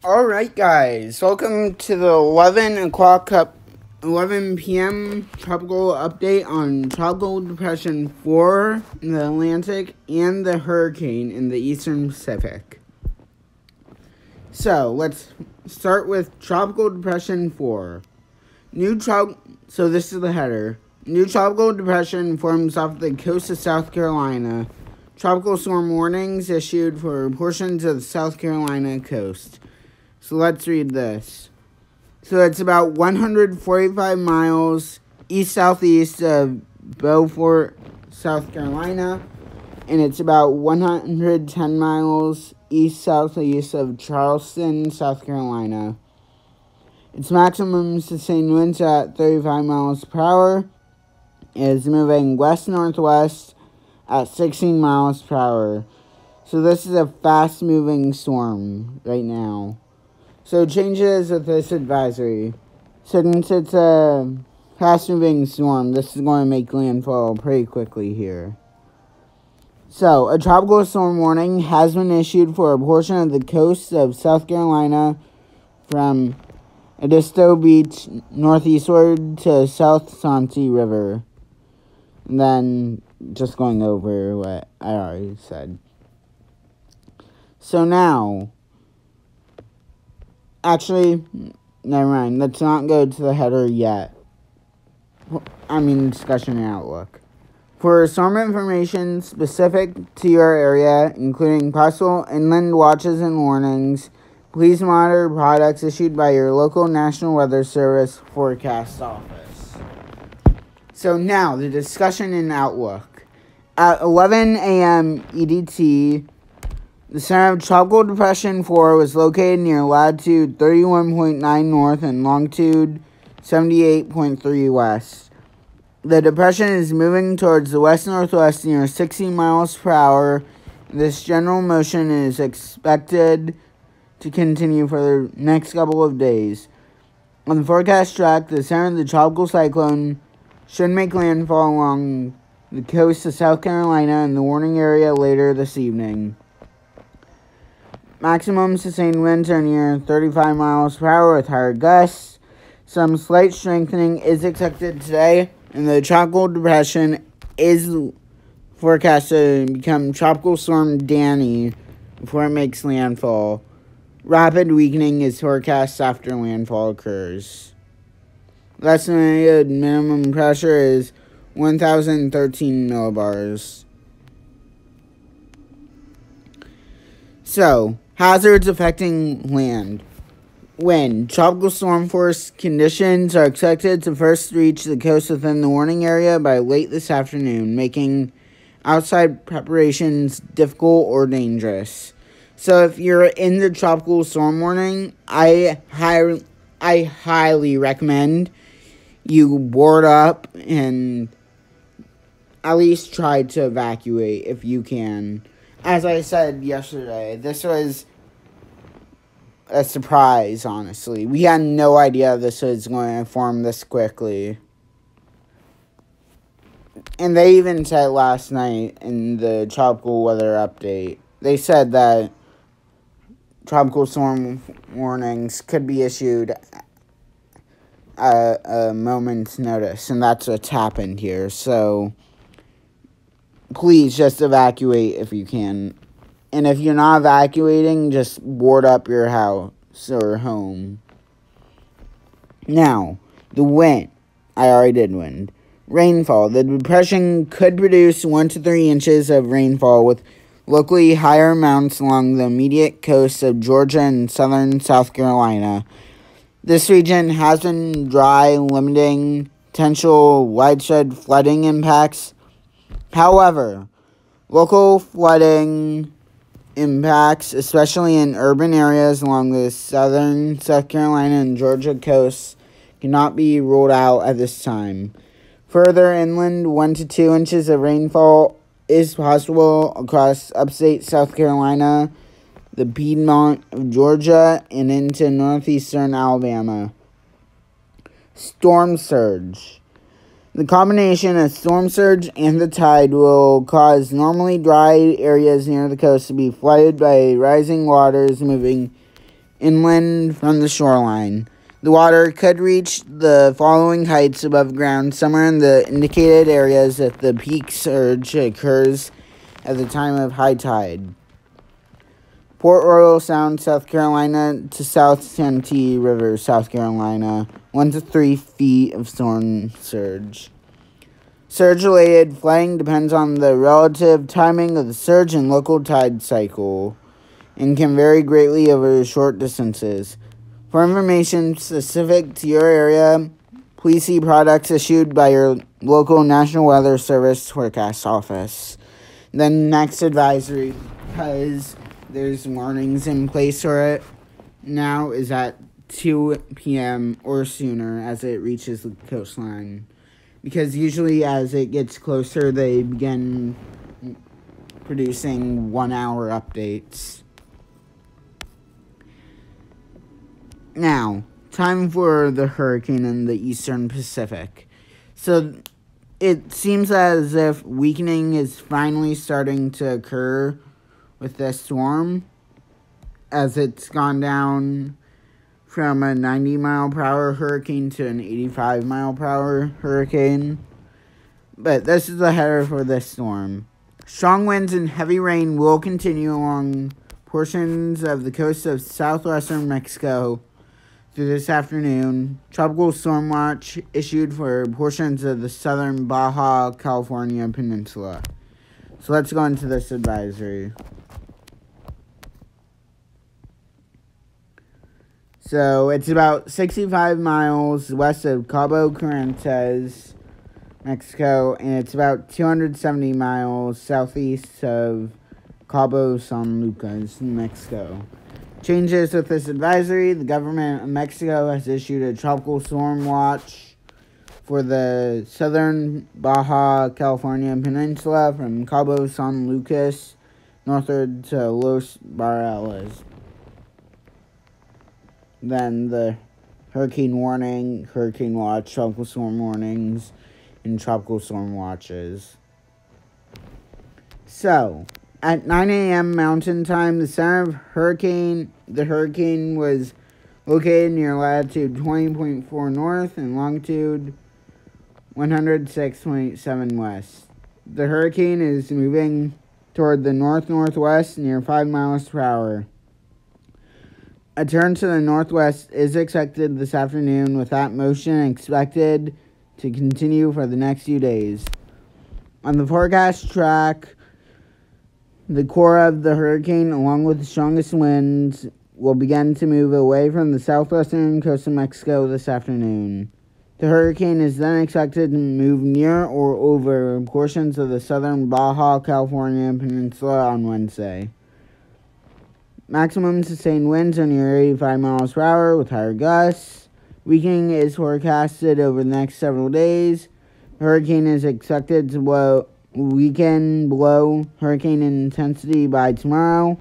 Alright guys, welcome to the 11 p.m. tropical update on Tropical Depression 4 in the Atlantic and the hurricane in the Eastern Pacific. So, let's start with Tropical Depression 4. So this is the header. New Tropical Depression forms off the coast of South Carolina. Tropical storm warnings issued for portions of the South Carolina coast. So let's read this. So it's about 145 miles east-southeast of Beaufort, South Carolina. And it's about 110 miles east-southeast of Charleston, South Carolina. Its maximum sustained winds at 35 miles per hour. It is moving west-northwest at 16 miles per hour. So this is a fast-moving storm right now. So changes with this advisory. Since it's a fast-moving storm, this is going to make landfall pretty quickly here. So, a tropical storm warning has been issued for a portion of the coast of South Carolina from Edisto Beach northeastward to South Swansea River. And then, just going over what I already said. So now, actually, never mind. Let's not go to the header yet. Discussion and outlook. For storm information specific to your area, including possible inland watches and warnings, please monitor products issued by your local National Weather Service forecast office. So now, the discussion and outlook. At 11 a.m. EDT, the center of Tropical Depression 4 was located near latitude 31.9 north and longitude 78.3 west. The depression is moving towards the west-northwest near 60 miles per hour. This general motion is expected to continue for the next couple of days. On the forecast track, the center of the tropical cyclone should make landfall along the coast of South Carolina and the warning area later this evening. Maximum sustained winds are near 35 miles per hour with higher gusts. Some slight strengthening is expected today, and the tropical depression is forecast to become Tropical Storm Danny before it makes landfall. Rapid weakening is forecast after landfall occurs. The estimated minimum pressure is 1,013 millibars. So, hazards affecting land. Wind. Tropical storm force conditions are expected to first reach the coast within the warning area by late this afternoon, making outside preparations difficult or dangerous. So if you're in the tropical storm warning, I highly recommend you board up and at least try to evacuate if you can. As I said yesterday, this was a surprise, honestly. We had no idea this was going to form this quickly. And they even said last night in the tropical weather update, they said that tropical storm warnings could be issued at a moment's notice, and that's what's happened here. So, please just evacuate if you can. And if you're not evacuating, just board up your house or home. Now, the wind. I already did wind. Rainfall. The depression could produce 1 to 3 inches of rainfall with locally higher amounts along the immediate coast of Georgia and southern South Carolina. This region has been dry, limiting potential widespread flooding impacts. However, local flooding impacts, especially in urban areas along the southern South Carolina and Georgia coasts, cannot be ruled out at this time. Further inland, 1 to 2 inches of rainfall is possible across upstate South Carolina, the Piedmont of Georgia, and into northeastern Alabama. Storm surge. The combination of storm surge and the tide will cause normally dry areas near the coast to be flooded by rising waters moving inland from the shoreline. The water could reach the following heights above ground, somewhere in the indicated areas if the peak surge occurs at the time of high tide. Port Royal Sound, South Carolina to South Santee River, South Carolina, 1 to 3 feet of storm surge. Surge-related flooding depends on the relative timing of the surge and local tide cycle, and can vary greatly over short distances. For information specific to your area, please see products issued by your local National Weather Service forecast office. Then next advisory, because there's warnings in place for it now, is at 2 p.m. or sooner as it reaches the coastline. Because usually as it gets closer, they begin producing 1-hour updates. Now, time for the hurricane in the eastern Pacific. So, it seems as if weakening is finally starting to occur with this storm, as it's gone down from a 90-mile-per-hour hurricane to an 85-mile-per-hour hurricane. But this is the header for this storm. Strong winds and heavy rain will continue along portions of the coast of southwestern Mexico through this afternoon. Tropical storm watch issued for portions of the southern Baja California peninsula. So let's go into this advisory. So it's about 65 miles west of Cabo Corrientes, Mexico, and it's about 270 miles southeast of Cabo San Lucas, Mexico. Changes with this advisory: the government of Mexico has issued a tropical storm watch for the southern Baja California peninsula from Cabo San Lucas northward to Los Barriles. Then the hurricane warning, hurricane watch, tropical storm warnings, and tropical storm watches. So, at 9 a.m. Mountain Time, the center of the hurricane was located near latitude 20.4 north and longitude 106.7 west. The hurricane is moving toward the north-northwest near 5 miles per hour. A turn to the northwest is expected this afternoon, with that motion expected to continue for the next few days. On the forecast track, the core of the hurricane, along with the strongest winds, will begin to move away from the southwestern coast of Mexico this afternoon. The hurricane is then expected to move near or over portions of the southern Baja California peninsula on Wednesday. Maximum sustained winds are near 85 miles per hour with higher gusts. Weakening is forecasted over the next several days. The hurricane is expected to weaken below hurricane intensity by tomorrow,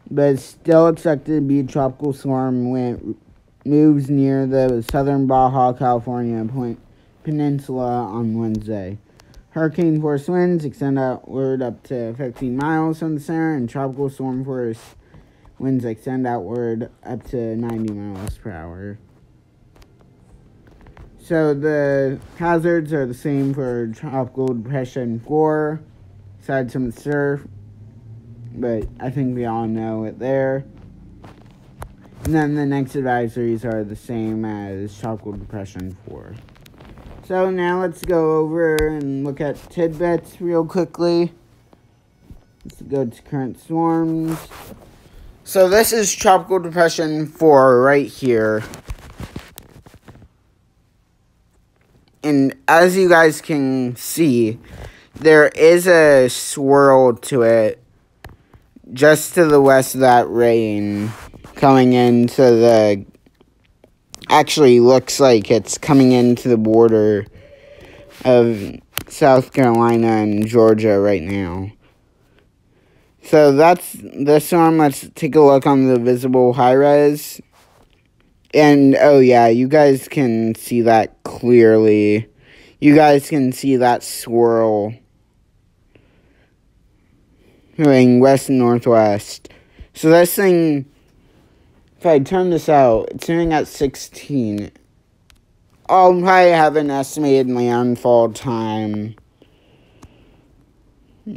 but it's still expected to be a tropical storm when it moves near the southern Baja California peninsula on Wednesday. Hurricane force winds extend outward up to 15 miles from the center, and tropical storm force winds extend outward up to 90 miles per hour. So the hazards are the same for Tropical Depression 4, besides some surf, but I think we all know it there. And then the next advisories are the same as Tropical Depression 4. So now let's go over and look at tidbits real quickly. Let's go to current storms. So this is Tropical Depression 4 right here. And as you guys can see, there is a swirl to it just to the west of that rain coming into the... Actually looks like it's coming into the border of South Carolina and Georgia right now. So that's the storm. Let's take a look on the visible high-res. And, oh yeah, you guys can see that clearly. You guys can see that swirl going west and northwest. So this thing if I turn this out, it's sitting at 16. I'll probably have an estimated landfall time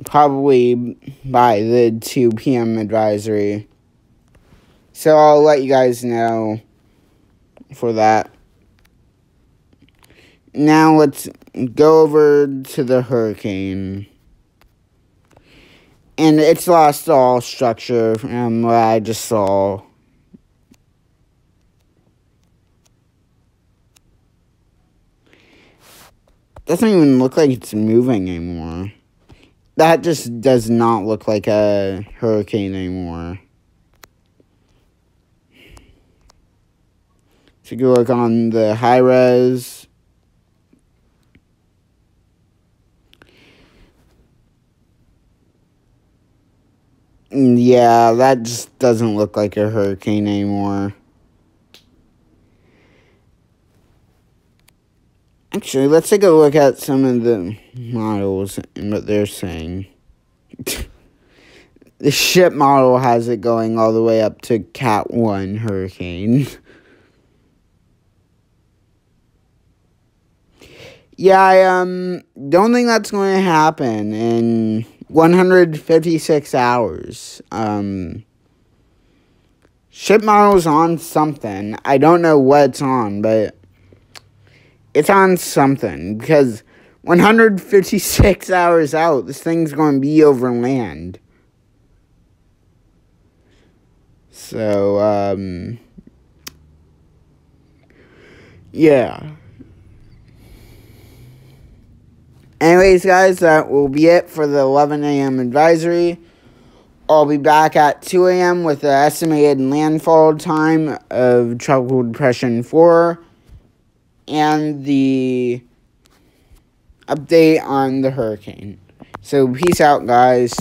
probably by the 2 p.m. advisory. So I'll let you guys know for that. Now let's go over to the hurricane. And it's lost all structure from what I just saw. Doesn't even look like it's moving anymore. That just does not look like a hurricane anymore. Take a look on the high res. Yeah, that just doesn't look like a hurricane anymore. Actually, let's take a look at some of the models and what they're saying. The ship model has it going all the way up to Cat 1 hurricane. Yeah, I don't think that's going to happen in 156 hours. Ship model's on something. I don't know what it's on, but it's on something, because 156 hours out, this thing's going to be over land. So, yeah. Anyways, guys, that will be it for the 11 a.m. advisory. I'll be back at 2 a.m. with the estimated landfall time of Tropical Depression 4. And the update on the hurricane. So, peace out, guys.